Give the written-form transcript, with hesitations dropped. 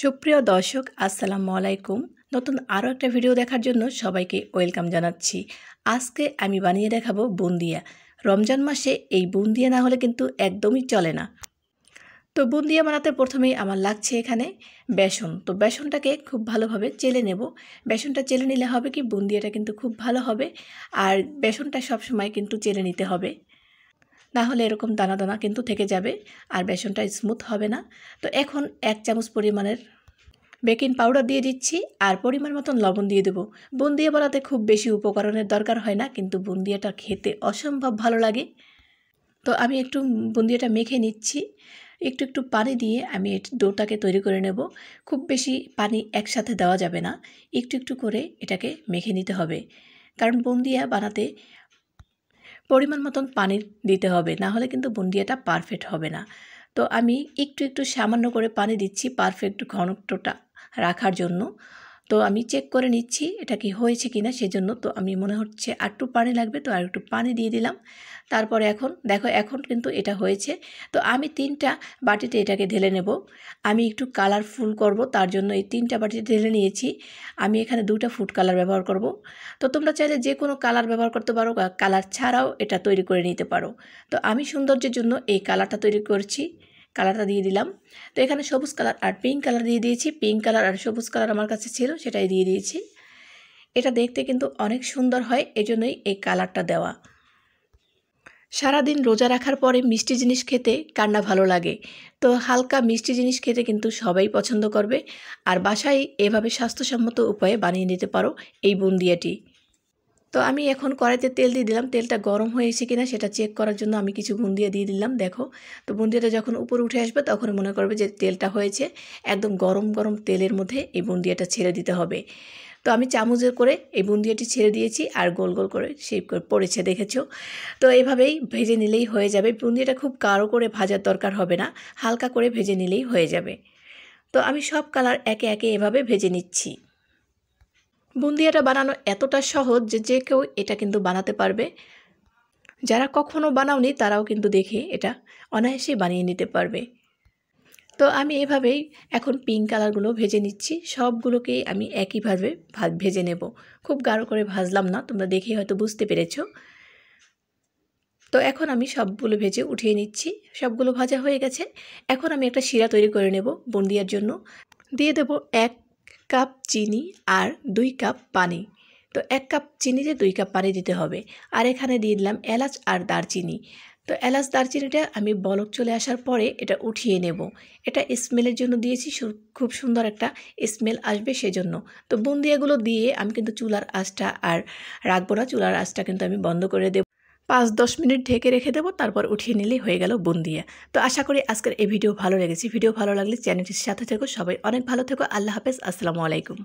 সুপ্রিয় দর্শক আসসালামু আলাইকুম। নতুন আরও একটা ভিডিও দেখার জন্য সবাইকে ওয়েলকাম জানাচ্ছি। আজকে আমি বানিয়ে দেখাবো বুন্দিয়া। রমজান মাসে এই বুন্দিয়া না হলে কিন্তু একদমই চলে না। তো বুন্দিয়া বানাতে প্রথমেই আমার লাগছে এখানে বেসন। তো বেসনটাকে খুব ভালোভাবে চেলে নেব। বেসনটা চেলে নিলে হবে কি বুন্দিয়াটা কিন্তু খুব ভালো হবে। আর বেসনটা সবসময় কিন্তু চেলে নিতে হবে, না হলে এরকম দানা দানা কিন্তু থেকে যাবে আর বেসনটা স্মুথ হবে না। তো এখন 1 চামচ পরিমাণের বেকিং পাউডার দিয়ে দিচ্ছি আর পরিমাণ মতন লবণ দিয়ে দেবো। বুন্দিয়া বানাতে খুব বেশি উপকরণের দরকার হয় না, কিন্তু বুন্দিয়াটা খেতে অসম্ভব ভালো লাগে। তো আমি একটু বুন্দিয়াটা মেখে নিচ্ছি। একটু একটু পানি দিয়ে আমি ডোটাকে তৈরি করে নেব। খুব বেশি পানি একসাথে দেওয়া যাবে না, একটু একটু করে এটাকে মেখে নিতে হবে, কারণ বুন্দিয়া বানাতে পরিমাণ মতন পানি দিতে হবে, না হলে কিন্তু বুন্দিয়াটা পারফেক্ট হবে না। তো আমি একটু একটু সামান্য করে পানি দিচ্ছি পারফেক্ট ঘনত্বটা রাখার জন্য। তো আমি চেক করে নিচ্ছি এটা কি হয়েছে কিনা, সেজন্য তো আমি মনে হচ্ছে আর একটু পানি লাগবে, তো আর একটু পানি দিয়ে দিলাম। তারপরে এখন দেখো এখন কিন্তু এটা হয়েছে। তো আমি 3টা বাটিতে এটাকে ঢেলে নেব। আমি একটু কালারফুল করব, তার জন্য এই 3টা বাটিতে ঢেলে নিয়েছি। আমি এখানে 2টা ফুড কালার ব্যবহার করব। তো তোমরা চাইলে যে কোনো কালার ব্যবহার করতে পারো, কালার ছাড়াও এটা তৈরি করে নিতে পারো। তো আমি সৌন্দর্যের জন্য এই কালারটা তৈরি করছি। কালারটা দিয়ে দিলাম। তো এখানে সবুজ কালার আর পিঙ্ক কালার দিয়ে দিয়েছি। পিঙ্ক কালার আর সবুজ কালার আমার কাছে ছিল, সেটাই দিয়ে দিয়েছি। এটা দেখতে কিন্তু অনেক সুন্দর হয়, এজন্যই এই কালারটা দেওয়া। সারাদিন রোজা রাখার পরে মিষ্টি জিনিস খেতে কার না ভালো লাগে। তো হালকা মিষ্টি জিনিস খেতে কিন্তু সবাই পছন্দ করবে। আর বাসায় এভাবে স্বাস্থ্যসম্মত উপায়ে বানিয়ে নিতে পারো এই বুন্দিয়াটি। তো আমি এখন কড়াইতে তেল দিয়ে দিলাম। তেলটা গরম হয়েছে কিনা সেটা চেক করার জন্য আমি কিছু বুন্দিয়া দিয়ে দিলাম। দেখো, তো বুন্দিয়াটা যখন উপরে উঠে আসবে তখন মনে করবে যে তেলটা হয়েছে। একদম গরম গরম তেলের মধ্যে এই বুন্দিয়াটা ছেড়ে দিতে হবে। তো আমি চামচে করে এই বুন্দিয়াটি ছেড়ে দিয়েছি আর গোল গোল করে শেপ করে পড়েছে, দেখেছো। তো এভাবেই ভেজে নিলেই হয়ে যাবে। বুন্দিয়াটা খুব গাঢ় করে ভাজার দরকার হবে না, হালকা করে ভেজে নিলেই হয়ে যাবে। তো আমি সব কালার একে একে এভাবে ভেজে নিচ্ছি। বুন্দিয়াটা বানানো এতটা সহজ যে যে কেউ এটা কিন্তু বানাতে পারবে। যারা কখনো বানাওনি তারাও কিন্তু দেখে এটা অনায়াসেই বানিয়ে নিতে পারবে। তো আমি এভাবেই এখন পিঙ্ক কালারগুলো ভেজে নিচ্ছি। সবগুলোকেই আমি একইভাবে ভেজে নেব। খুব গাঢ় করে ভাজলাম না, তোমরা দেখেই হয়তো বুঝতে পেরেছো। তো এখন আমি সবগুলো ভেজে উঠিয়ে নিচ্ছি। সবগুলো ভাজা হয়ে গেছে। এখন আমি একটা শিরা তৈরি করে নেব বুন্দিয়ার জন্য। দিয়ে দেব 1 কাপ চিনি আর 2 কাপ পানি। তো 1 কাপ চিনিতে 2 কাপ পানি দিতে হবে। আর এখানে দিয়ে দিলাম এলাচ আর দারচিনি। তো এলাচ দারচিনিটা আমি বলক চলে আসার পরে এটা উঠিয়ে নেব। এটা স্মেলের জন্য দিয়েছি, খুব সুন্দর একটা স্মেল আসবে সেজন্য। তো বুন্দিয়াগুলো দিয়ে আমি কিন্তু চুলার আঁচটা আর রাখবো না, চুলার আঁচটা কিন্তু আমি বন্ধ করে দেব। 5-10 মিনিট ঢেকে রেখে দেবো, তারপর উঠিয়ে নিলেই হয়ে গেল বুন্দিয়া। তো আশা করি আজকের এই ভিডিও ভালো লেগেছে। ভিডিও ভালো লাগলে চ্যানেলটির সাথে থেকো। সবাই অনেক ভালো থেকো। আল্লাহ হাফেজ। আসসালামু আলাইকুম।